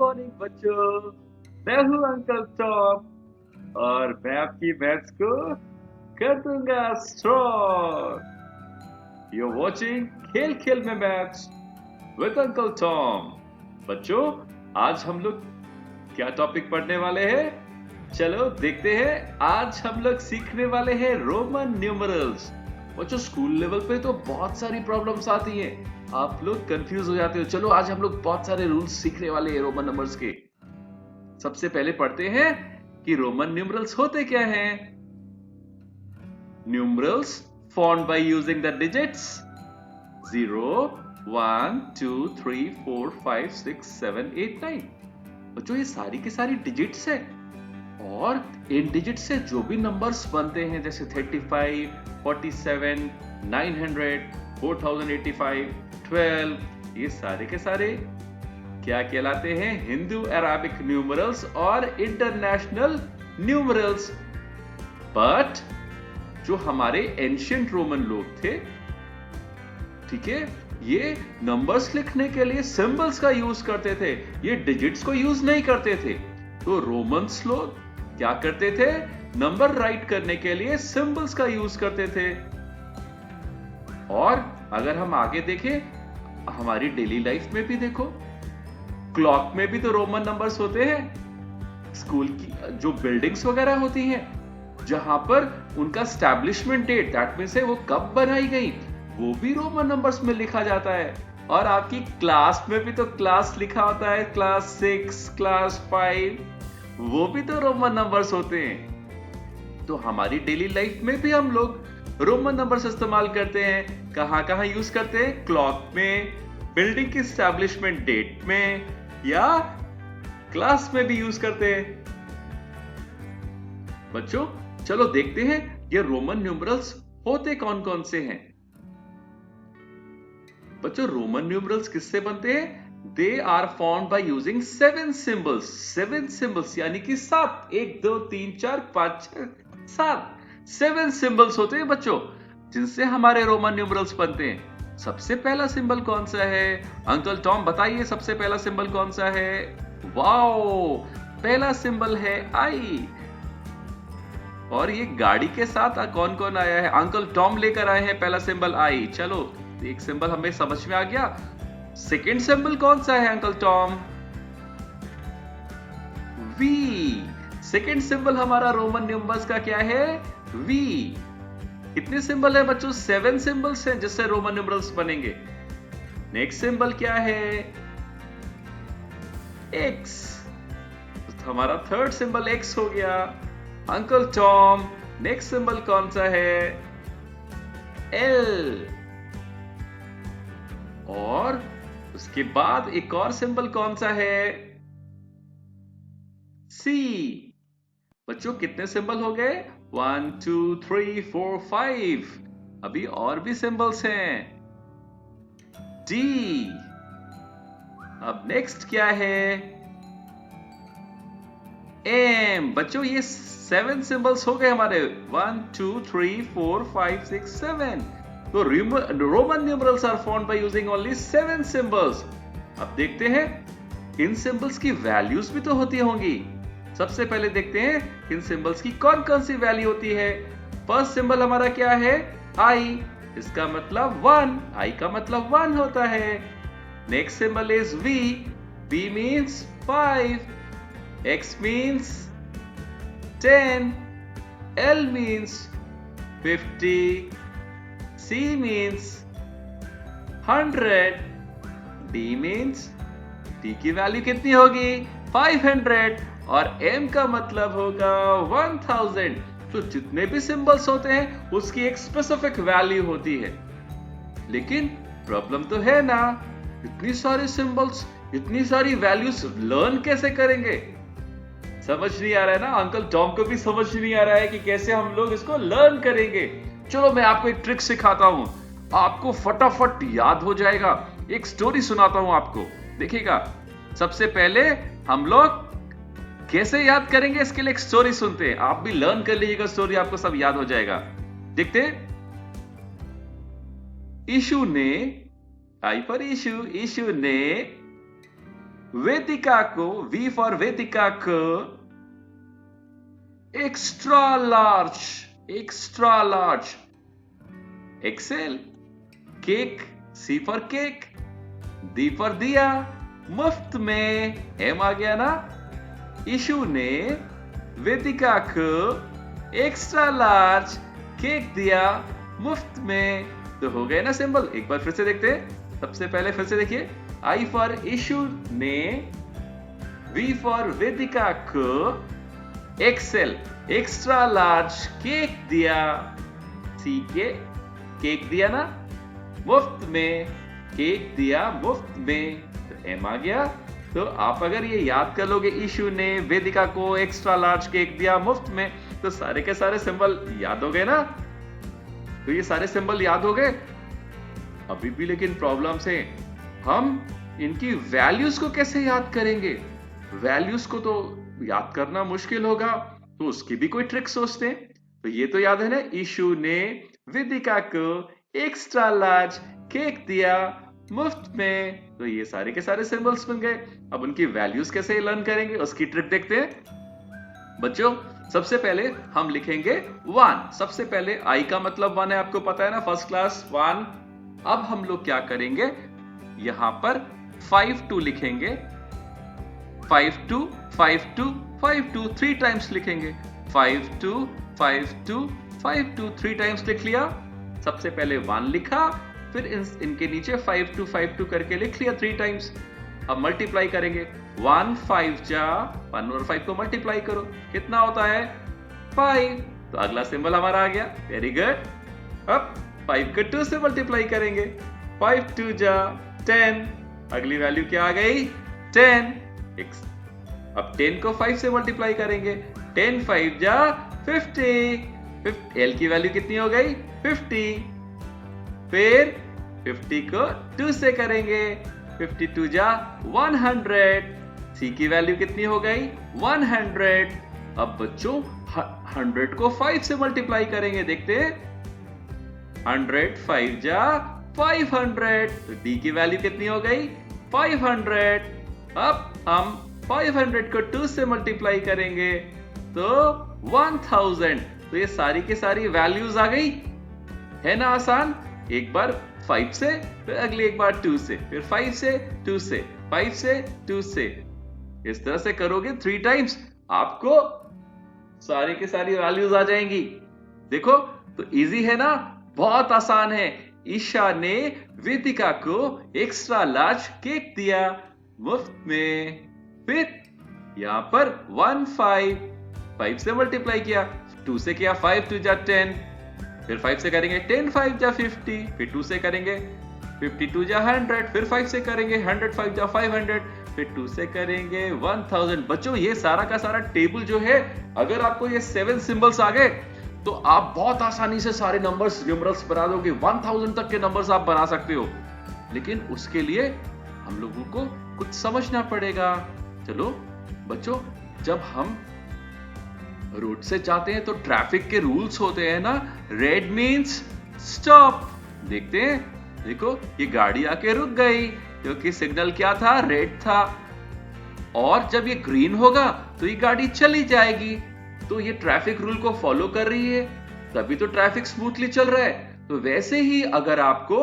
Morning बच्चों। मैं हूँ अंकल टॉम और मैं आपकी मैथ्स को कर दूंगा स्ट्रॉन्ग। यू वॉचिंग खेल खेल में मैथ्स विद अंकल टॉम। बच्चों, आज हम लोग क्या टॉपिक पढ़ने वाले हैं? चलो देखते हैं। आज हम लोग सीखने वाले हैं रोमन न्यूमरल्स। बच्चों, स्कूल लेवल पे तो बहुत सारी प्रॉब्लम्स आती हैं, आप लोग कंफ्यूज हो जाते हो। चलो आज हम लोग बहुत सारे रूल्स सीखने वाले हैं रोमन नंबर्स के। सबसे पहले पढ़ते हैं कि रोमन न्यूमरल्स होते क्या हैं। Numerals formed by using the digits 0 1 2 3 4 5 6 7 8 9। बच्चों, ये सारी की सारी डिजिट्स है और इन डिजिट से जो भी नंबर्स बनते हैं जैसे 35 47 900 4085 12, ये सारे के सारे क्या कहलाते हैं? हिंदू अराबिक न्यूमरल्स और इंटरनेशनल न्यूमरल्स। बट जो हमारे एंशियंट रोमन लोग थे, ठीक है, ये नंबर्स लिखने के लिए सिंबल्स का यूज करते थे, ये डिजिट्स को यूज नहीं करते थे। तो रोमन्स लोग क्या करते थे? नंबर राइट करने के लिए सिंबल्स का यूज करते थे। और अगर हम आगे देखें, हमारी डेली लाइफ में भी देखो, क्लॉक में भी तो रोमन नंबर्स होते हैं। स्कूल की जो बिल्डिंग्स वगैरह होती हैं, जहां पर उनका स्टैब्लिशमेंट डेट, दैट मींस है वो कब बनाई गई, वो भी रोमन नंबर्स में लिखा जाता है। और आपकी क्लास में भी तो क्लास लिखा होता है, क्लास 6, क्लास 5, वो भी तो रोमन नंबर्स होते हैं। तो हमारी डेली लाइफ में भी हम लोग रोमन नंबर्स इस्तेमाल करते हैं। कहां कहां यूज करते हैं? क्लॉक में, बिल्डिंग की स्टैब्लिशमेंट डेट में, या क्लास में भी यूज करते हैं। बच्चों, चलो देखते हैं ये रोमन न्यूमरल्स होते कौन कौन से हैं। बच्चों, रोमन न्यूमरल्स किससे बनते हैं? They are formed by using 7 symbols. 7 symbols यानी कि 7, 1 2 3 4 5 6 7, 7 सिंबल्स होते हैं बच्चों, जिनसे हमारे रोमन न्यूमरल्स बनते हैं। सबसे पहला सिंबल कौन सा है? अंकल टॉम बताइए, सबसे पहला सिंबल कौन सा है? वाओ, पहला सिंबल है आई। और ये गाड़ी के साथ कौन कौन आया है? अंकल टॉम लेकर आए हैं पहला सिंबल आई। चलो, एक सिंबल हमें समझ में आ गया। सेकंड सिंबल कौन सा है uncle Tom? V. Second symbol हमारा रोमन नंबर्स का क्या है? वी। कितने सिंबल है बच्चों? 7 सिंबल्स हैं जिससे रोमन न्यूमरल्स बनेंगे। नेक्स्ट सिंबल क्या है? एक्स। हमारा थर्ड सिंबल एक्स हो गया। अंकल टॉम, नेक्स्ट सिंबल कौन सा है? एल। और उसके बाद एक और सिंबल कौन सा है? सी। बच्चों, कितने सिंबल हो गए? 1 2 3 4 5। अभी और भी सिंबल्स हैं। डी। अब नेक्स्ट क्या है? एम। बच्चों, ये 7 सिंबल्स हो गए हमारे। 1 2 3 4 5 6 7। तो Roman numerals are formed by using only 7 symbols. अब देखते हैं इन सिंबल्स की वैल्यूज भी तो होती होंगी। सबसे पहले देखते हैं इन सिंबल्स की कौन कौन सी वैल्यू होती है। फर्स्ट सिंबल हमारा क्या है? आई। इसका मतलब 1, आई का मतलब 1 होता है। Next symbol is V. V means 5, X means 10, L means 50, C means 100, D means, D की वैल्यू कितनी होगी? 500, और M का मतलब होगा 1000। तो जितने भी सिंबल्स होते हैं उसकी एक स्पेसिफिक वैल्यू होती है। लेकिन प्रॉब्लम तो है ना, इतनी सारी सिंबल्स, इतनी सारी वैल्यूज लर्न कैसे करेंगे? समझ नहीं आ रहा है ना? अंकल टॉम को भी समझ नहीं आ रहा है कि कैसे हम लोग इसको लर्न करेंगे। चलो मैं आपको एक ट्रिक सिखाता हूं, आपको फटाफट याद हो जाएगा। एक स्टोरी सुनाता हूं आपको, देखिएगा। सबसे पहले हम लोग कैसे याद करेंगे, इसके लिए एक स्टोरी सुनते हैं। आप भी लर्न कर लीजिएगा स्टोरी, आपको सब याद हो जाएगा। देखते। ईशु ने, आई फॉर ईशु, ईशु ने वेदिका को, V फॉर वेदिका को extra large, excel, cake, C for cake, D for दिया, मुफ्त में, M आ गया ना। इशू ने वेदिका को एक्स्ट्रा लार्ज केक दिया मुफ्त में, तो हो गए ना सिंबल। एक बार फिर से देखते हैं। सबसे पहले फिर से देखिए, I फॉर इशू ने V फॉर वेदिका को एक्सेल एक्स्ट्रा लार्ज केक दिया, C के केक दिया ना, मुफ्त में, केक दिया मुफ्त में, तो M आ गया। तो आप अगर ये याद कर लोगे, इशू ने वेदिका को एक्स्ट्रा लार्ज केक दिया मुफ्त में, तो सारे के सारे सिंबल याद हो गए ना। तो ये सारे सिंबल याद हो गए। अभी भी लेकिन प्रॉब्लम्स है, हम इनकी वैल्यूज को कैसे याद करेंगे? वैल्यूज को तो याद करना मुश्किल होगा, तो उसकी भी कोई ट्रिक सोचते हैं। तो ये तो याद है ना, इशू ने वेदिका को एक्स्ट्रा लार्ज केक दिया मुफ्त में, तो ये सारे के सारे सिंबल्स बन गए। अब उनकी वैल्यूज कैसे लर्न करेंगे, उसकी ट्रिक देखते हैं। बच्चों, सबसे पहले हम लिखेंगे 1। सबसे पहले I का मतलब 1 है, आपको पता है ना, फर्स्ट क्लास 1। अब हम लोग क्या करेंगे, यहां पर 52 लिखेंगे, 52 52 52 3 टाइम्स लिखेंगे, 52 52 52 3 टाइम्स लिख लिया। सबसे पहले 1 लिखा, फिर इनके नीचे 52 52 करके लिख लिया 3 टाइम्स। अब मल्टीप्लाई करेंगे, 1 5 जा 1 और 5 को मल्टीप्लाई करो, कितना होता है 5। तो अगला सिंबल हमारा आ गया, वेरी गुड। अब 5 को 2 से मल्टीप्लाई करेंगे, 5 2 जा 10, अगली वैल्यू क्या आ गई 10। अब 10 को 5 से मल्टीप्लाई करेंगे, 10 5 जा 50, L की वैल्यू कितनी हो गई 50। फिर 50 को 2 से करेंगे, 52 जा 100, C की वैल्यू कितनी हो गई 100। अब बच्चों 100 को 5 से मल्टीप्लाई करेंगे, देखते हैं 100 5 जा 500, तो D की वैल्यू कितनी हो गई 500। अब हम 500 को 2 से मल्टीप्लाई करेंगे तो 1000। तो ये सारी की सारी वैल्यूज आ गई, है ना आसान। एक बार 5 से, फिर अगली एक बार 2 से, फिर 5 से 2 से, 5 से 2 से, इस तरह से करोगे 3 टाइम्स, आपको सारी की सारी वैल्यूज आ जाएंगी। देखो तो इजी है ना, बहुत आसान है। ईशा ने वेदिका को एक्स्ट्रा लार्ज केक दिया मुफ्त में, फिर यहां पर 1 5 से मल्टीप्लाई किया, 2 से किया 5 2 जा 10, फिर 5 से करेंगे 10 5 जा 50, फिर 2 से करेंगे 52 जा 100, फिर 5 से करेंगे 100 5 जा 500, फिर 2 से करेंगे 1000। बच्चों ये सारा का सारा टेबल जो है, अगर आपको ये 7 सिंबल्स आ गए तो आप बहुत आसानी से सारे नंबर्स न्यूमरल्स बना दोगे, 1000 तक के नंबर्स आप बना सकते हो। लेकिन उसके लिए हम लोगों को कुछ समझना पड़ेगा। चलो बच्चों, जब हम रोड से जाते हैं तो ट्रैफिक के रूल्स होते हैं ना, रेड मीन्स स्टॉप। देखते हैं, देखो ये गाड़ी आके रुक गई क्योंकि सिग्नल क्या था, रेड था। और जब ये ग्रीन होगा तो ये गाड़ी चली जाएगी, तो ये ट्रैफिक रूल को फॉलो कर रही है, तभी तो ट्रैफिक स्मूथली चल रहा है। तो वैसे ही अगर आपको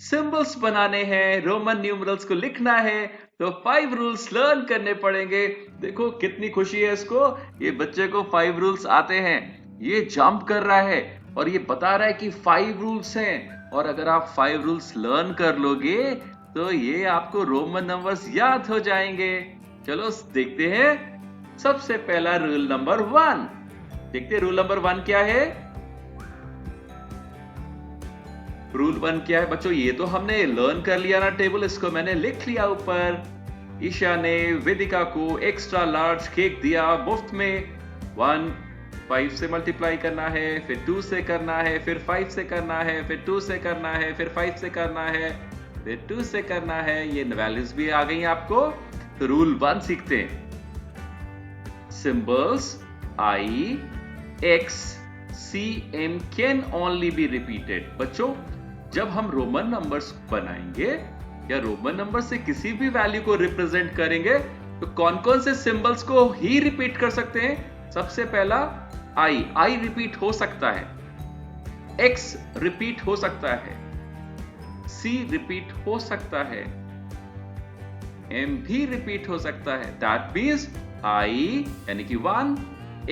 सिंबल्स बनाने हैं, रोमन न्यूमरल्स को लिखना है, तो 5 रूल्स लर्न करने पड़ेंगे। देखो कितनी खुशी है इसको, ये बच्चे को 5 रूल्स आते हैं, ये जंप कर रहा है और ये बता रहा है कि 5 रूल्स हैं। और अगर आप 5 रूल्स लर्न कर लोगे तो ये आपको रोमन नंबर्स याद हो जाएंगे। चलो देखते हैं, सबसे पहला रूल नंबर 1 देखते हैं। रूल नंबर 1 क्या है? रूल 1 क्या है बच्चों? ये तो हमने लर्न कर लिया ना टेबल, इसको मैंने लिख लिया ऊपर। ईशा ने वेदिका को एक्स्ट्रा लार्ज केक दिया मुफ्त में। 1 5 से मल्टीप्लाई करना है, फिर 2 से करना है, फिर 5 से करना है, फिर 2 से करना है, फिर 5 से करना है, फिर 2 से करना है। ये वैल्यूज भी आ गई आपको। तो रूल 1 सीखते हैं। Symbols I, X, C, M can only be repeated। बच्चों जब हम रोमन नंबर्स बनाएंगे या रोमन नंबर से किसी भी वैल्यू को रिप्रेजेंट करेंगे तो कौन कौन से सिंबल्स को ही रिपीट कर सकते हैं? सबसे पहला आई रिपीट हो सकता है, एक्स रिपीट हो सकता है, सी रिपीट हो सकता है, एम भी रिपीट हो सकता है। दैट मीन्स आई यानी कि 1,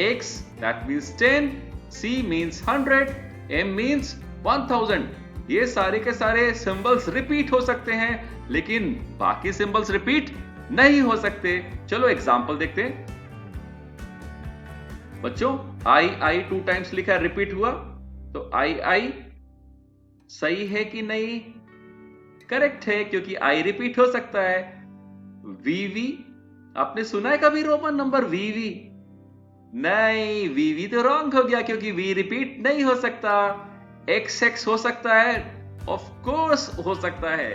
X that means 10, C means 100, M means 1000। ये सारे के सारे सिंबल्स रिपीट हो सकते हैं, लेकिन बाकी सिंबल्स रिपीट नहीं हो सकते। चलो एग्जांपल देखते हैं। बच्चों आई 2 टाइम्स लिखा, रिपीट हुआ, तो आई सही है कि नहीं? करेक्ट है, क्योंकि आई रिपीट हो सकता है। वीवी, आपने सुना है कभी रोमन नंबर वीवी? नहीं, वीवी तो रॉन्ग हो गया, क्योंकि वी रिपीट नहीं हो सकता। एक्स हो सकता है, ऑफ कोर्स हो सकता है,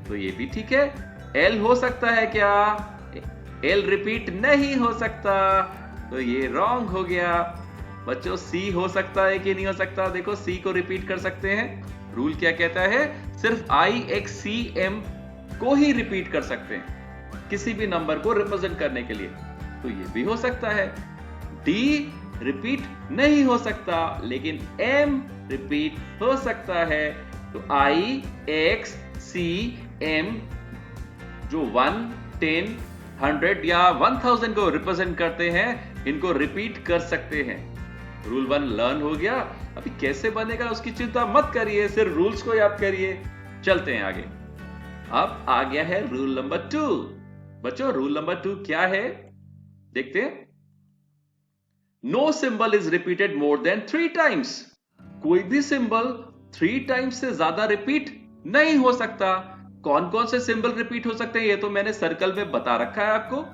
तो ये भी ठीक है। एल हो सकता है क्या? एल रिपीट नहीं हो सकता, तो ये रॉन्ग हो गया। बच्चों सी हो सकता है कि नहीं हो सकता? देखो सी को रिपीट कर सकते हैं। रूल क्या कहता है? सिर्फ आई एक्स सी एम को ही रिपीट कर सकते हैं किसी भी नंबर को रिप्रेजेंट करने के लिए, तो ये भी हो सकता है। डी रिपीट नहीं हो सकता, लेकिन एम रिपीट हो सकता है, तो आई एक्स सी एम जो 1, 10, 100 या 1000 को रिप्रेजेंट करते हैं, इनको रिपीट कर सकते हैं। रूल 1 लर्न हो गया। अभी कैसे बनेगा उसकी चिंता मत करिए, सिर्फ रूल्स को याद करिए। चलते हैं आगे। अब आ गया है रूल नंबर 2। बच्चों रूल नंबर 2 क्या है देखते हैं। No symbol is repeated more than 3 times. कोई भी सिंबल 3 टाइम्स से ज्यादा रिपीट नहीं हो सकता। कौन कौन से सिंबल रिपीट हो सकते हैं ये तो मैंने सर्कल में बता रखा है आपको,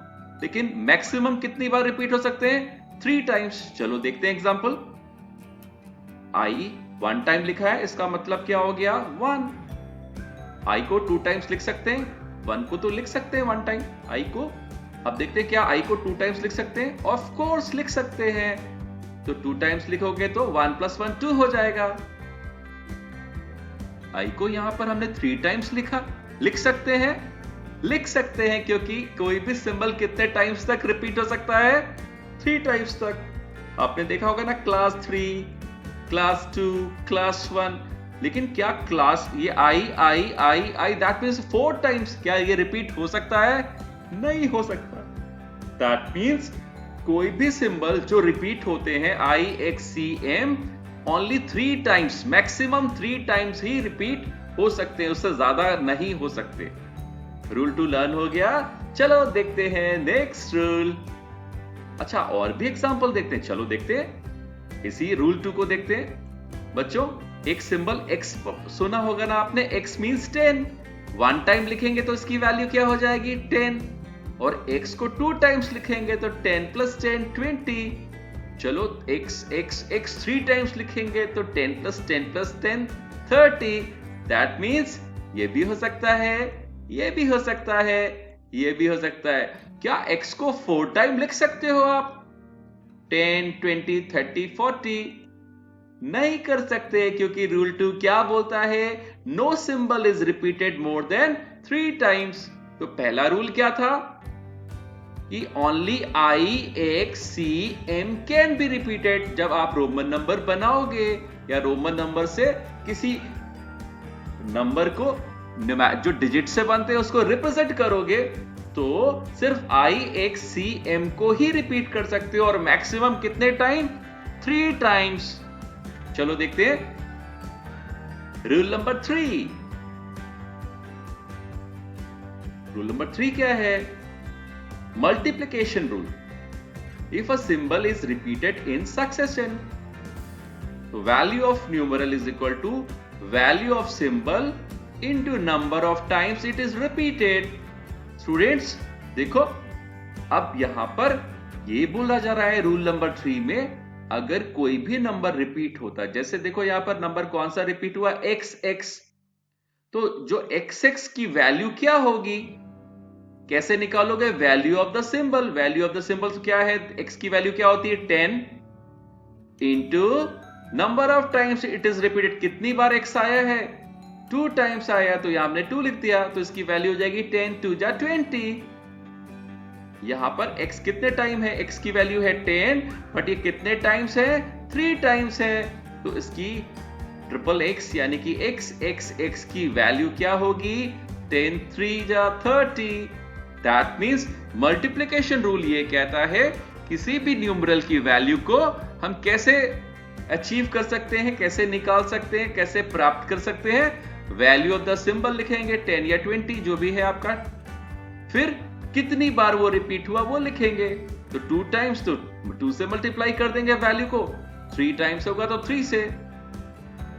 लेकिन मैक्सिमम कितनी बार रिपीट हो सकते हैं? 3 टाइम्स। चलो देखते हैं एग्जांपल। आई 1 टाइम लिखा है, इसका मतलब क्या हो गया? 1। आई को 2 टाइम्स लिख सकते हैं, 1 को तो लिख सकते हैं 1 टाइम आई को। अब देखते हैं क्या आई को 2 टाइम्स लिख सकते हैं? ऑफ कोर्स लिख सकते हैं। तो 2 टाइम्स लिखोगे तो 1 + 1 2 हो जाएगा। आई को यहां पर हमने 3 टाइम्स लिखा, लिख सकते हैं? लिख सकते हैं, क्योंकि कोई भी सिंबल कितने टाइम्स तक रिपीट हो सकता है? 3 टाइम्स तक। आपने देखा होगा ना क्लास 3, क्लास 2, क्लास 1, लेकिन क्या क्लास ये आई दैट मीन्स 4 टाइम्स, क्या ये रिपीट हो सकता है? नहीं हो सकता। दैट मीन्स कोई भी सिंबल जो रिपीट होते हैं I X C M only 3 times, maximum 3 times ही रिपीट हो सकते हैं, उससे ज्यादा नहीं हो सकते। रूल 2 लर्न हो गया। चलो देखते हैं नेक्स्ट रूल। अच्छा और भी एग्जांपल देखते हैं, चलो देखते हैं इसी रूल 2 को देखते हैं। बच्चों एक सिंबल x सुना होगा ना आपने, x मींस 10। 1 टाइम लिखेंगे तो इसकी वैल्यू क्या हो जाएगी? 10। और x को 2 टाइम्स लिखेंगे तो 10 + 10 20। चलो x 3 टाइम्स लिखेंगे तो 10 + 10 + 10 30। दैट मीन्स ये भी हो सकता है, ये भी हो सकता है, ये भी हो सकता है। क्या x को 4 टाइम लिख सकते हो आप? 10 20 30 40 नहीं कर सकते, क्योंकि रूल 2 क्या बोलता है? No symbol is repeated more than 3 times. तो पहला रूल क्या था कि only I X C M can be repeated. जब आप रोमन नंबर बनाओगे या रोमन नंबर से किसी नंबर को जो डिजिट से बनते हैं उसको रिप्रेजेंट करोगे, तो सिर्फ आई एक्स सी एम को ही रिपीट कर सकते हो, और मैक्सिमम कितने टाइम? 3 टाइम्स। चलो देखते हैं रूल नंबर 3। रूल नंबर 3 क्या है? Multiplication rule. If a symbol is repeated in succession, value of numeral is equal to value of symbol into number of times it is repeated. Students देखो, अब यहां पर ये बोला जा रहा है रूल नंबर 3 में, अगर कोई भी नंबर रिपीट होता है, जैसे देखो यहां पर नंबर कौन सा रिपीट हुआ? XX। तो जो XX की वैल्यू क्या होगी? कैसे निकालोगे? Value of the symbol. Value of the symbol क्या है? x की वैल्यू क्या होती है? 10 into number of times it is repeated. कितनी बार x आया है? 2 टाइम्स आया तो यहां हमने 2 लिख दिया, तो इसकी वैल्यू हो जाएगी 10 2 जा 20। यहां पर x कितने टाइम है, x की वैल्यू है 10, बट ये कितने टाइम्स है, 3 टाइम्स है, तो इसकी ट्रिपल x यानी कि x की वैल्यू क्या होगी, 10 3 जा 30। दैट मींस मल्टीप्लिकेशन रूल ये कहता है किसी भी न्यूमरल की वैल्यू को हम कैसे अचीव कर सकते हैं, कैसे निकाल सकते हैं, कैसे प्राप्त कर सकते हैं। वैल्यू ऑफ द सिंबल लिखेंगे 10 या 20 जो भी है आपका, फिर कितनी बार वो रिपीट हुआ वो लिखेंगे, तो 2 टाइम्स तो 2 से मल्टीप्लाई कर देंगे वैल्यू को, 3 टाइम्स होगा तो 3 से।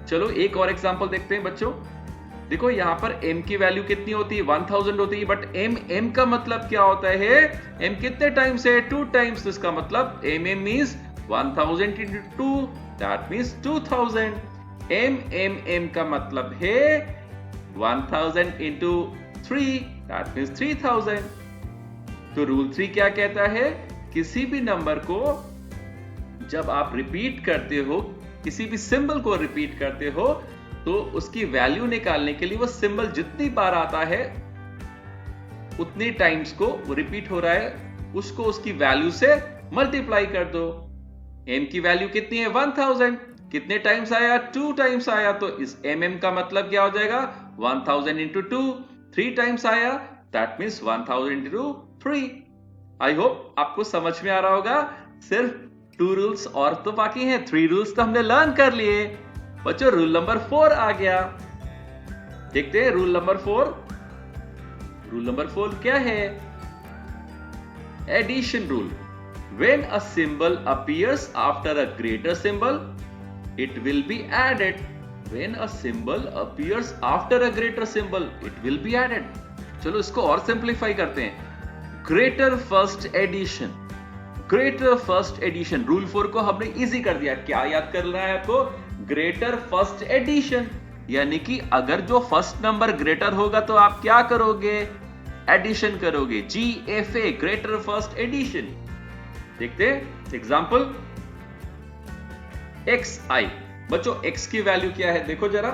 चलो एक और एग्जांपल देखते हैं बच्चों। देखो यहां पर m की वैल्यू कितनी होती है, 1000 होती है, बट m का मतलब क्या होता है, m कितने टाइम्स है, 2 टाइम्स, तो इसका मतलब m means 1000 into 2, that means 2000। m का मतलब है 1000 into 3, दैट मींस 3000। तो रूल 3 क्या कहता है, किसी भी नंबर को जब आप रिपीट करते हो, किसी भी सिंबल को रिपीट करते हो, तो उसकी वैल्यू निकालने के लिए वो सिंबल जितनी बार आता है उतनी टाइम्स को रिपीट हो रहा है, उसको उसकी वैल्यू से मल्टीप्लाई कर दो। m की वैल्यू कितनी है, 1000, कितने टाइम्स आया, 2 टाइम्स आया, तो इस mm का मतलब क्या हो जाएगा, 1000 into 2, 3 टाइम्स आया, that means 1000 into 3। I hope आपको समझ में आ रहा होगा। सिर्फ 2 रूल्स और तो बाकी हैं, 3 रूल्स तो हमने लर्न कर लिए बच्चों। रूल नंबर 4 आ गया, देखते हैं रूल नंबर 4। रूल नंबर 4 क्या है, addition rule. When a symbol appears after a greater symbol, it will be added. When a symbol appears after a greater symbol, it will be added. चलो इसको और simplify करते हैं। Greater first addition, greater first addition, rule 4 को हमने easy कर दिया। क्या याद करना है आपको, ग्रेटर फर्स्ट एडिशन, यानी कि अगर जो फर्स्ट नंबर ग्रेटर होगा तो आप क्या करोगे, एडिशन करोगे, GFA, ग्रेटर फर्स्ट एडिशन। देखते हैं एग्जांपल, xi। बच्चों x की वैल्यू क्या है, देखो जरा,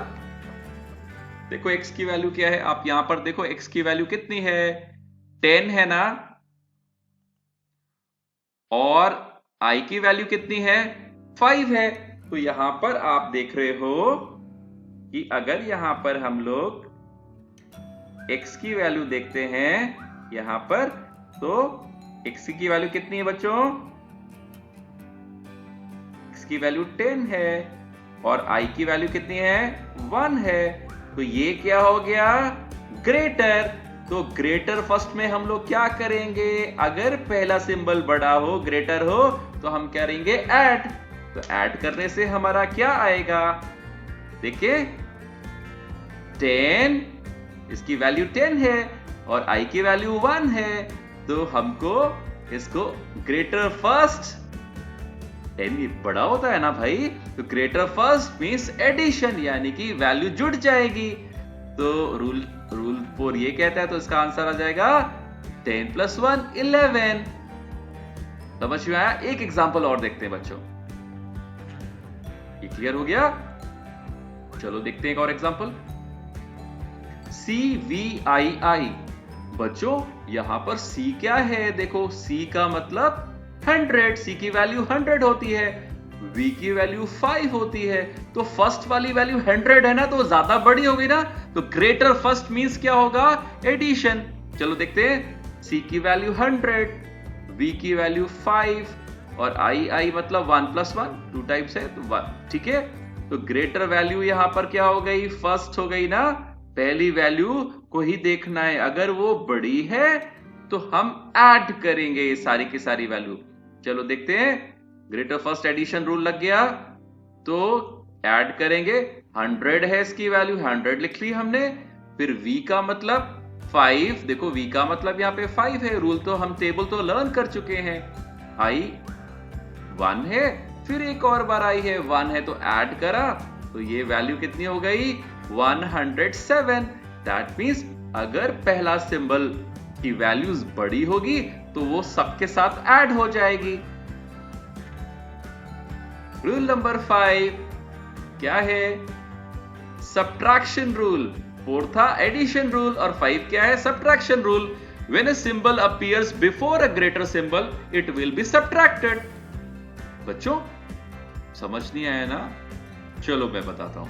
देखो x की वैल्यू क्या है, आप यहां पर देखो x की वैल्यू कितनी है, 10 है ना, और i की वैल्यू कितनी है, 5 है। तो यहां पर आप देख रहे हो कि अगर यहां पर हम लोग x की वैल्यू देखते हैं यहां पर, तो x की वैल्यू कितनी है बच्चों, x की वैल्यू 10 है, और i की वैल्यू कितनी है, 1 है। तो ये क्या हो गया, ग्रेटर। तो ग्रेटर फर्स्ट में हम लोग क्या करेंगे, अगर पहला सिंबल बड़ा हो, ग्रेटर हो, तो हम करेंगे ऐड। तो ऐड करने से हमारा क्या आएगा, देखिए 10, इसकी वैल्यू 10 है और i की वैल्यू 1 है, तो हमको इसको ग्रेटर फर्स्ट, 10 बड़ा होता है ना भाई, तो ग्रेटर फर्स्ट मींस एडिशन, यानी कि वैल्यू जुड़ जाएगी। तो रूल 4 ये कहता है, तो इसका आंसर आ जाएगा 10 + 1 11। समझ में आया। एक एग्जांपल और देखते हैं बच्चों, ये क्लियर हो गया। चलो देखते हैं एक और एग्जांपल, CVII। बच्चों यहां पर C क्या है, देखो C का मतलब 100, C की वैल्यू 100 होती है, V की वैल्यू 5 होती है, तो फर्स्ट वाली वैल्यू 100 है ना, तो ज्यादा बड़ी होगी ना, तो ग्रेटर फर्स्ट मींस क्या होगा, एडिशन। चलो देखते हैं, C की वैल्यू 100, V की वैल्यू 5, और I मतलब 1 + 1, 2 टाइम्स है तो 1, ठीक है। तो ग्रेटर वैल्यू यहां पर क्या हो गई, फर्स्ट हो गई ना, पहली वैल्यू को ही देखना है, अगर वो बड़ी है तो हम ऐड करेंगे ये सारी की सारी वैल्यू। चलो देखते हैं, ग्रेटर फर्स्ट एडिशन रूल लग गया, तो ऐड करेंगे, 100 है इसकी वैल्यू, 100 लिख ली हमने, फिर V का मतलब 5, देखो V का मतलब यहाँ पे 5 है, रूल तो हम टेबल तो लर्न कर चुके हैं, I 1 है, फिर एक और बार I है, 1 है, तो ऐड करा, तो ये वैल्यू कितनी हो गई, 107। दैट मींस अगर पहला सिंबल की वैल्यूज बड़ी होगी तो वो सबके साथ ऐड हो जाएगी। रूल नंबर 5 क्या है, सब्ट्रैक्शन रूल, 4 था एडिशन रूल और 5 क्या है? Subtraction rule. When a symbol appears before a greater symbol, it will be subtracted. बच्चों समझ नहीं आया ना? चलो मैं बताता हूं,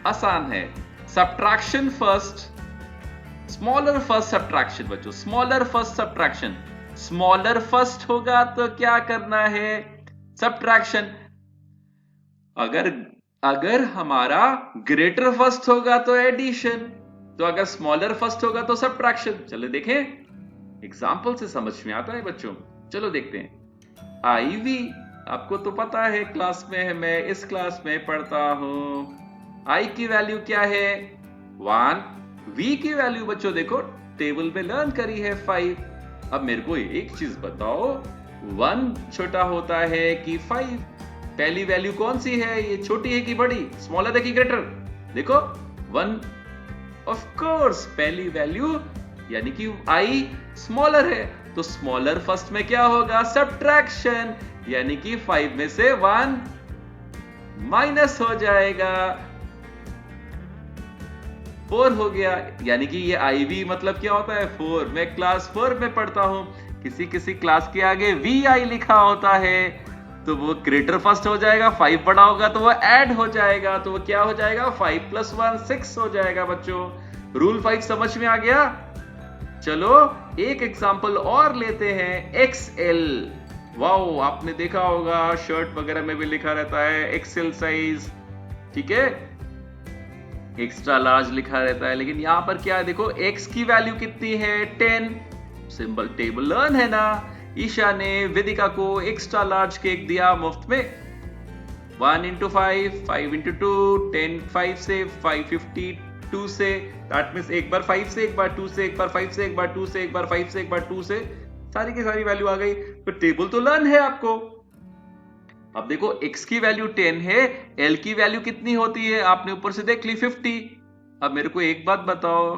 आसान है। Subtraction first, smaller first subtraction. बच्चों smaller first subtraction, smaller first होगा तो क्या करना है? सब्ट्रैक्शन। अगर हमारा ग्रेटर फर्स्ट होगा तो एडिशन, तो अगर स्मॉलर फर्स्ट होगा तो सब्ट्रैक्शन। चलो देखें, एग्जाम्पल से समझ में आता है बच्चों। चलो देखते हैं। IV आपको तो पता है, क्लास में है, मैं इस क्लास में पढ़ता हूं। I की वैल्यू क्या है? 1। V की वैल्यू बच्चों देखो टेबल में लर्न करी है 5। अब मेरे को एक चीज बताओ, 1 छोटा होता है कि 5? पहली वैल्यू कौन सी है? ये छोटी है कि बड़ी? स्मॉलर है कि ग्रेटर? देखो 1 ऑफ कोर्स पहली वैल्यू यानी कि I स्मॉलर है, तो स्मॉलर फर्स्ट में क्या होगा? सब्ट्रैक्शन, यानी कि 5 में से 1 माइनस हो जाएगा, 4 हो गया। यानी कि ये IV मतलब क्या होता है? 4। मैं क्लास 4 में पढ़ता हूं, किसी क्लास के आगे VI लिखा होता है तो वो ग्रेटर फर्स्ट हो जाएगा, 5 बड़ा होगा तो वो ऐड हो जाएगा, तो वो क्या हो जाएगा? 5 + 1 6 हो जाएगा। बच्चों रूल 5 समझ में आ गया? चलो एक एग्जांपल और लेते हैं, XL। वाओ, आपने देखा होगा शर्ट वगैरह में भी लिखा रहता है XL साइज, ठीक है, एक्स्ट्रा लार्ज लिखा रहता है। लेकिन यहां पर क्या है? देखो X की वैल्यू कितनी है? 10। सिंबल टेबल लर्न है ना। ईशा ने वेदिका को एक्स्ट्रा लार्ज केक दिया मुफ्त में। 1 × 5, 5 × 2, 10 5 से, 552 से, दैट मींस एक बार 5 से, एक बार 2 से, एक बार 5 से, एक बार 2 से, एक बार 5 से, एक बार 2 से, सारी की सारी वैल्यू आ गई। तो टेबल तो लर्न है आपको। अब देखो X की वैल्यू 10 है, L की वैल्यू कितनी होती है? आपने ऊपर से देख ली 50। अब मेरे को एक बात बताओ,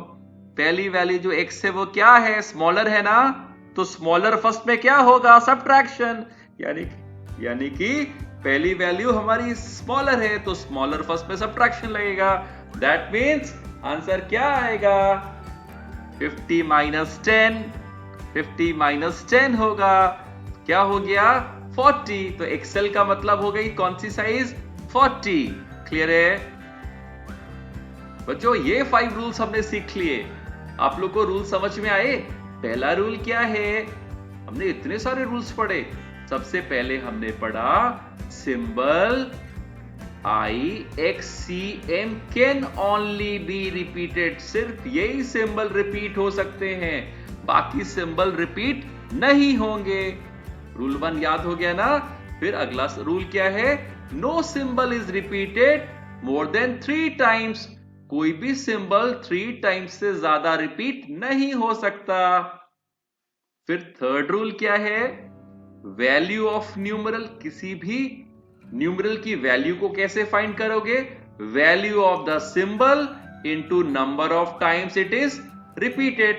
पहली वैल्यू जो X है वो क्या है? स्मॉलर है ना, तो स्मॉलर फर्स्ट में क्या होगा? सब्ट्रैक्शन। यानी कि पहली वैल्यू हमारी स्मॉलर है तो स्मॉलर फर्स्ट में सब्ट्रैक्शन लगेगा। दैट मींस आंसर क्या आएगा? 50 - 10। 50 - 10 होगा, क्या हो गया? 40। तो XL का मतलब हो गई कौन सी साइज? 40। क्लियर है बच्चों? ये 5 रूल्स हमने सीख लिए। आप लोग को रूल समझ में आए? पहला रूल क्या है? हमने इतने सारे रूल्स पढ़े। सबसे पहले हमने पढ़ा symbol IXCM can only be repeated. सिर्फ यही सिंबल रिपीट हो सकते हैं, बाकी सिंबल रिपीट नहीं होंगे। रूल 1 याद हो गया ना? फिर अगला रूल क्या है? No symbol is repeated more than 3 times. कोई भी सिंबल 3 टाइम्स से ज्यादा रिपीट नहीं हो सकता। फिर थर्ड रूल क्या है? Value of numeral. किसी भी न्यूमरल की वैल्यू को कैसे फाइंड करोगे? Value of the symbol into number of times it is repeated.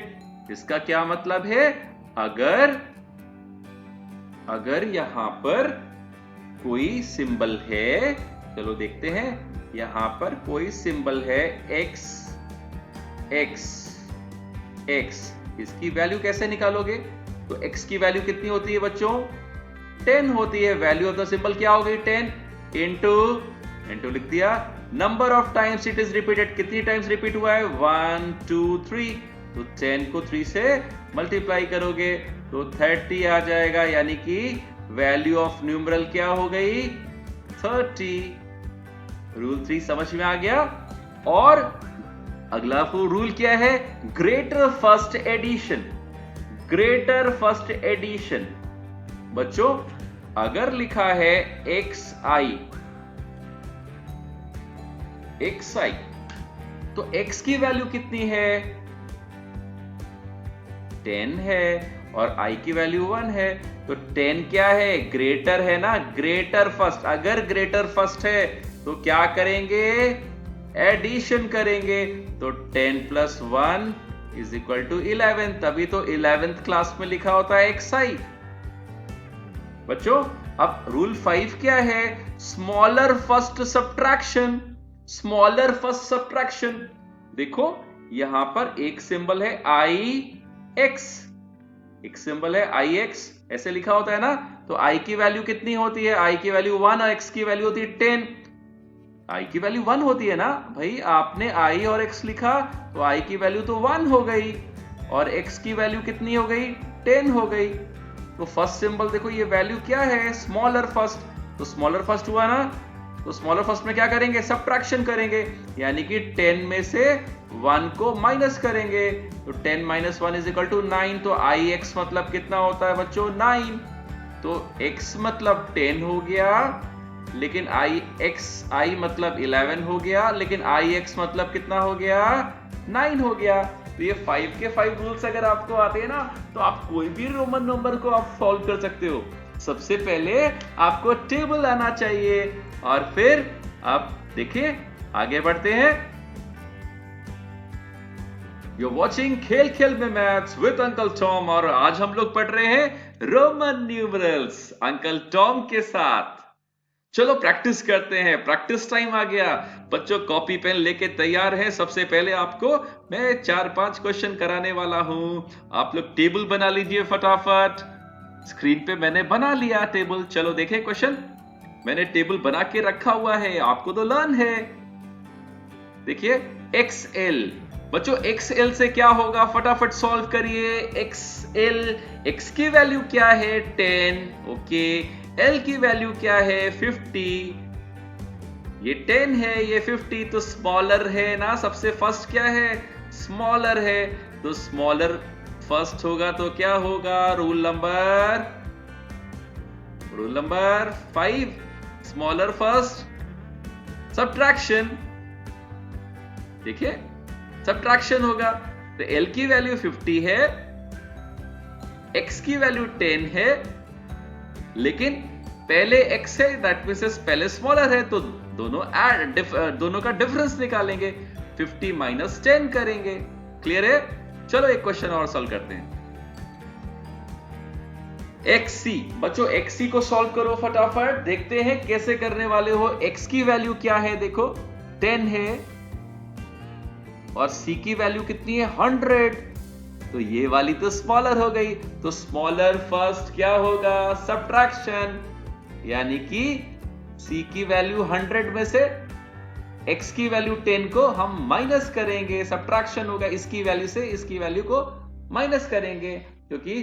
इसका क्या मतलब है? अगर यहां पर कोई सिंबल है, चलो देखते हैं, यहां पर कोई सिंबल है x, इसकी वैल्यू कैसे निकालोगे? तो x की वैल्यू कितनी होती है बच्चों? 10 होती है। वैल्यू ऑफ द सिंबल क्या हो गई? 10 इनटू लिख दिया number of times it is repeated. कितनी टाइम्स रिपीट हुआ है? 1 2 3। तो 10 को 3 से मल्टीप्लाई करोगे तो 30 आ जाएगा, यानी कि वैल्यू ऑफ न्यूमरल क्या हो गई? 30। रूल 3 समझ में आ गया। और अगला रूल क्या है? Greater first addition. Greater first addition बच्चों, अगर लिखा है xi, तो x की वैल्यू कितनी है? 10 है और i की वैल्यू 1 है। तो 10 क्या है? ग्रेटर है ना, ग्रेटर फर्स्ट। अगर ग्रेटर फर्स्ट है तो क्या करेंगे? एडिशन करेंगे। तो 10 + 1 = 11। तभी तो 11th क्लास में लिखा होता है xi। बच्चों अब रूल 5 क्या है? Smaller first subtraction. Smaller first subtraction. देखो यहां पर एक सिंबल है आई एक्स, एक सिंबल है आई एक्स, ऐसे लिखा होता है ना। तो आई की वैल्यू कितनी होती है? आई की वैल्यू 1 और एक्स की वैल्यू होती है 10। आई की वैल्यू 1 होती है ना भाई, आपने आई और एक्स लिखा तो आई की वैल्यू तो 1 हो गई और एक्स की वैल्यू कितनी हो गई? 10 हो गई। तो फर्स्ट सिंबल देखो ये वैल्यू क्या है? Smaller first. तो स्मॉलर फर्स्ट हुआ ना, तो स्मॉलर फर्स्ट में क्या करेंगे? सबट्रैक्शन करेंगे, यानी कि 10 में से 1 को माइनस करेंगे। तो 10 माइनस 1 इज इक्वल टू 9। तो आई एक्स मतलब कितना होता है बच्चों? 9। तो x मतलब 10 हो गया, लेकिन आई मतलब 11 हो गया, लेकिन आई एक्स मतलब कितना हो गया? 9 हो गया। तो ये 5 के 5 रूल्स अगर आपको आते हैं ना, तो आप कोई भी रोमन नंबर को आप सॉल्व कर सकते हो। सबसे पहले आपको टेबल आना चाहिए और फिर आप देखिए आगे बढ़ते हैं। You're watching खेल खेल में मैथ्स विद अंकल टॉम और आज हम लोग पढ़ रहे हैं रोमन न्यूमरल्स अंकल टॉम के साथ। चलो प्रैक्टिस करते हैं, प्रैक्टिस टाइम आ गया। बच्चों कॉपी पेन लेके तैयार हैं? सबसे पहले आपको मैं 4-5 क्वेश्चन कराने वाला हूं। आप लोग टेबल बना लीजिए फटाफट। स्क्रीन पे मैंने बना लिया टेबल। चलो देखें क्वेश्चन, मैंने टेबल बना के रखा हुआ है, आपको तो लर्न है। देखिए XL, बच्चों XL से क्या होगा? फटाफट सॉल्व करिए। XL, X की वैल्यू क्या है? 10। ओके, L की वैल्यू क्या है? 50। ये 10 है, ये 50, तो स्मॉलर है ना। सबसे फर्स्ट क्या है? स्मॉलर है, तो स्मॉलर फर्स्ट होगा तो क्या होगा? Rule number 5, smaller first, subtraction. देखिए सब्ट्रैक्शन होगा। तो L की वैल्यू 50 है, X की वैल्यू 10 है, लेकिन पहले X है, दैट मींस पहले स्मॉलर है, तो दोनों का डिफरेंस निकालेंगे। 50 माइनस 10 करेंगे। क्लियर है? चलो एक क्वेश्चन और सॉल्व करते हैं। XC, बच्चों XC को सॉल्व करो फटाफट। देखते हैं कैसे करने वाले हो। X की वैल्यू क्या है? देखो 10 है और C की वैल्यू कितनी है? 100। तो ये वाली तो स्मॉलर हो गई, तो स्मॉलर फर्स्ट क्या होगा? सब्ट्रैक्शन, यानी कि C की वैल्यू 100 में से X की वैल्यू 10 को हम माइनस करेंगे, सब्ट्रैक्शन होगा। इसकी वैल्यू से इसकी वैल्यू को माइनस करेंगे, क्योंकि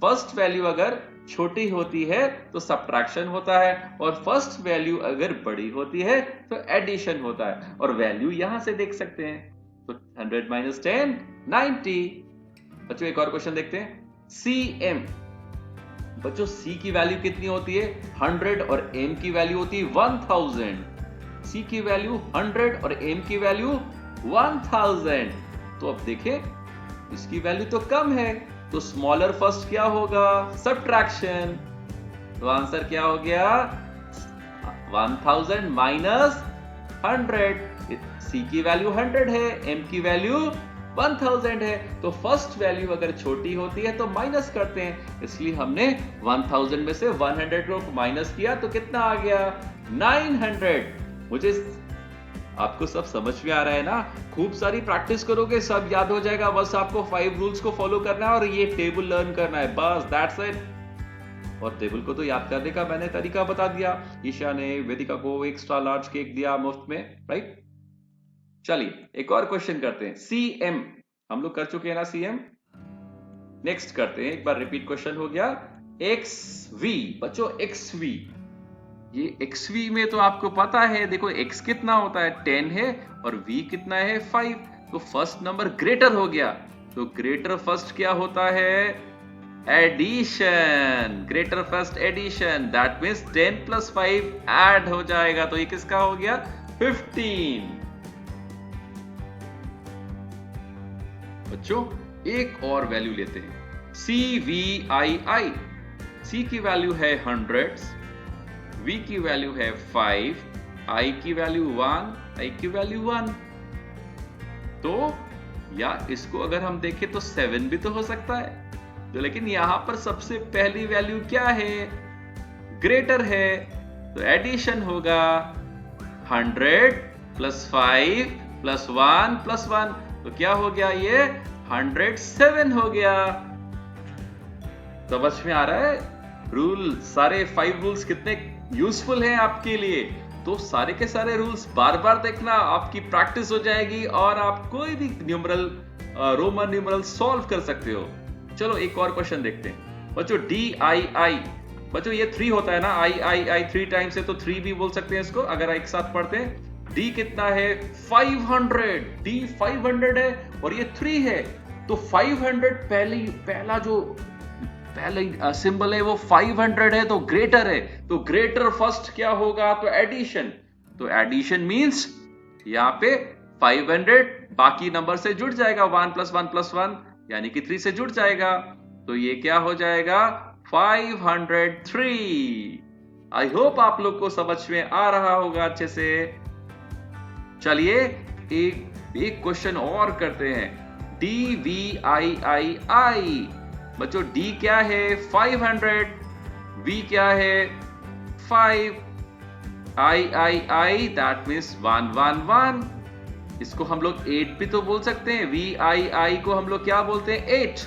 फर्स्ट वैल्यू अगर छोटी होती है तो सब्ट्रैक्शन होता है और फर्स्ट वैल्यू अगर बड़ी होती है तो एडिशन होता है। और वैल्यू यहां से देख सकते हैं, तो 100 माइनस 10 90। बच्चों एक और क्वेश्चन देखते हैं। CM, बच्चों C की वैल्यू कितनी होती है? 100 और M की वैल्यू होती है 1000। C की वैल्यू 100 और M की वैल्यू 1000। तो अब देखें इसकी वैल्यू तो कम है, तो स्मॉलर फर्स्ट क्या होगा? सब्ट्रैक्शन। तो आंसर क्या हो गया? 1000 माइनस 100। C की वैल्यू 100 है, M की वैल्यू 1000 है। तो फर्स्ट वैल्यू अगर छोटी होती है तो माइनस करते हैं, इसलिए हमने 1000 में से 100 को माइनस किया, तो कितना आ गया? 900। मुझे आपको सब समझ में आ रहा है ना? खूब सारी प्रैक्टिस करोगे सब याद हो जाएगा। बस आपको 5 रूल्स को फॉलो करना है और ये टेबल लर्न करना है, बस दैट्स इट। और टेबल को तो याद करने का मैंने तरीका बता दिया। ईशा ने वेदिका को एक्स्ट्रा लार्ज केक दिया मुफ्त में, राइट? चलिए एक और क्वेश्चन करते हैं। CM हम लोग कर चुके हैं ना, CM। नेक्स्ट करते हैं, एक बार रिपीट क्वेश्चन हो गया। XV, बच्चों XV, ये XV में तो आपको पता है, देखो X कितना होता है? 10 है और V कितना है? 5। तो फर्स्ट नंबर ग्रेटर हो गया, तो ग्रेटर फर्स्ट क्या होता है? Addition. Greater first addition, that means 10 plus 5 add हो जाएगा, तो ये किसका हो गया? 15। बच्चों एक और वैल्यू लेते हैं। CVII, C की वैल्यू है 100, V की वैल्यू है 5, I की वैल्यू 1, I की वैल्यू 1। तो या इसको अगर हम देखें तो 7 भी तो हो सकता है, तो लेकिन यहां पर सबसे पहली वैल्यू क्या है? ग्रेटर है, तो एडिशन होगा 100 प्लस 5 प्लस 1 प्लस 1, तो क्या हो गया ये 107 हो गया। समझ में आ रहा है रूल, सारे 5 रूल्स कितने यूजफुल हैं आपके लिए। तो सारे के सारे रूल्स बार बार देखना, आपकी प्रैक्टिस हो जाएगी और आप कोई भी न्यूमरल रोमन न्यूमरल सॉल्व कर सकते हो। चलो एक और क्वेश्चन देखते हैं बच्चों। DII, बच्चों ये 3 होता है ना, I 3 टाइम्स है तो 3 भी बोल सकते हैं इसको अगर एक साथ पढ़ते हैं। D कितना है 500, D 500 है और ये 3 है, तो 500 पहला सिंबल है वो 500 है तो ग्रेटर है, तो ग्रेटर फर्स्ट क्या होगा, तो एडिशन। तो एडिशन मींस यहाँ पे 500 बाकी नंबर से जुड़ जाएगा, 1 प्लस 1 प्लस 1 यानी कि 3 से जुड़ जाएगा, तो ये क्या हो जाएगा 503। आई होप आप लोग को समझ में आ रहा होगा अच्छे से। चलिए एक क्वेश्चन और करते हैं। DVII, बच्चों D क्या है 500, V क्या है 5, I दैट मीन्स 111, इसको हम लोग 8 भी तो बोल सकते हैं। VII को हम लोग क्या बोलते हैं 8,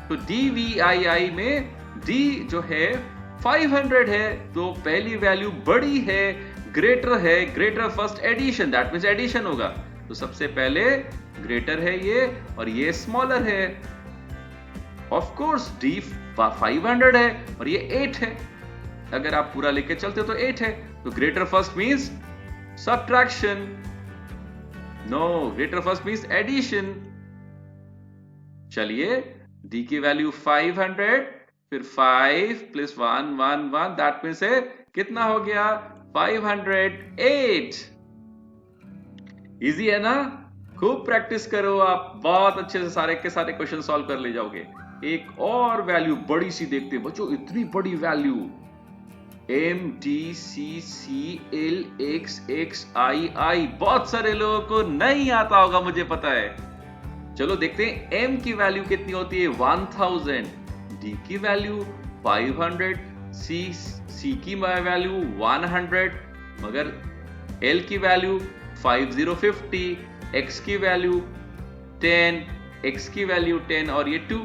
तो DVII में D जो है 500 है तो पहली वैल्यू बड़ी है, ग्रेटर है, greater first addition that means addition होगा, तो सबसे पहले ग्रेटर है ये और ये स्मॉलर है। ऑफ कोर्स D 500 है और ये 8 है, अगर आप पूरा लेके चलते हो तो 8 है, तो greater first means subtraction, no greater first means addition. चलिए D की वैल्यू 500 फिर 5 प्लस 1 1 1 दैट मींस है कितना हो गया 508। इजी है ना, खूब प्रैक्टिस करो आप, बहुत अच्छे से सारे के सारे क्वेश्चन सॉल्व कर ले जाओगे। एक और वैल्यू बड़ी सी देखते हैं बच्चों, इतनी बड़ी वैल्यू MDCCLXXII, बहुत सारे लोगों को नहीं आता होगा मुझे पता है। चलो देखते हैं M की वैल्यू कितनी होती है 1000, D की वैल्यू 500, C की वैल्यू 100, मगर L की वैल्यू 5050, X की वैल्यू 10, X की वैल्यू 10 और ये 2,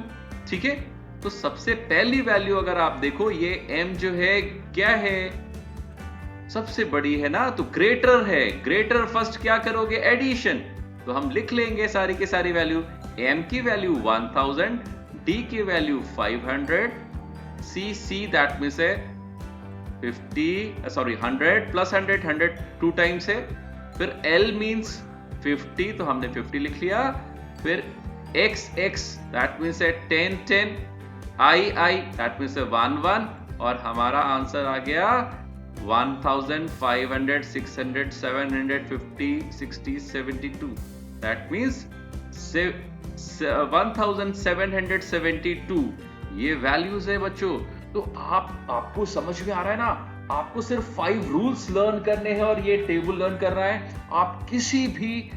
ठीक है। तो सबसे पहली वैल्यू अगर आप देखो ये M जो है क्या है सबसे बड़ी है ना, तो ग्रेटर है, ग्रेटर फर्स्ट क्या करोगे एडिशन, तो हम लिख लेंगे सारी की सारी वैल्यू। M की वैल्यू 1000, D की वैल्यू 500, C दैट मींस है 100 प्लस 100 2 टाइम्स है, फिर L मींस 50 तो हमने 50 लिख लिया, फिर XX दैट मींस है 10 I दैट मींस है 11 और हमारा आंसर आ गया 1500 600 750 60 72 दैट मींस 1772 ये वैल्यूज है बच्चों। तो आपको समझ में आ रहा है ना, आपको सिर्फ 5 रूल्स लर्न करने हैं और ये टेबल लर्न करना है, आप किसी भी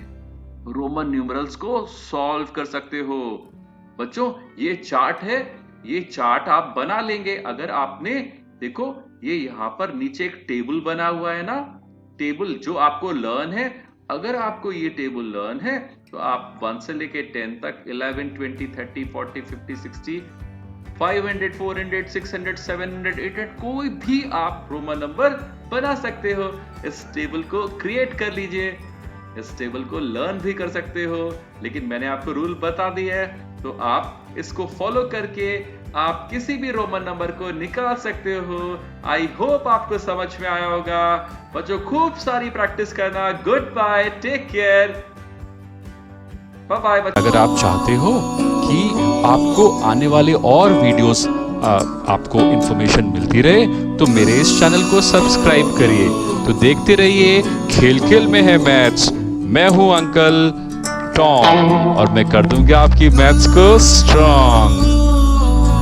रोमन न्यूमरल्स को सॉल्व कर सकते हो। बच्चों ये चार्ट है, ये चार्ट आप बना लेंगे अगर आपने देखो ये यहाँ पर नीचे एक टेबल बना हुआ है ना, टेबल जो आपको लर्न है, अगर आपको ये टेबल लर्न है तो आप 1 से लेके 10 तक 11 20 30 40 50 60 500 400 600 700 800 कोई भी आप रोमन नंबर बना सकते हो। इस टेबल को क्रिएट कर लीजिए, इस टेबल को लर्न भी कर सकते हो, लेकिन मैंने आपको रूल बता दिया है तो आप इसको फॉलो करके आप किसी भी रोमन नंबर को निकाल सकते हो। आई होप आपको समझ में आया होगा बच्चों, खूब सारी प्रैक्टिस करना। Goodbye, take care, bye bye. अगर आप चाहते हो कि आपको आने वाले और वीडियोस आपको इंफॉर्मेशन मिलती रहे तो मेरे इस चैनल को सब्सक्राइब करिए। तो देखते रहिए खेल खेल में है मैथ्स। मैं हूं अंकल टॉम और मैं कर दूंगा आपकी मैथ्स को स्ट्रॉन्ग।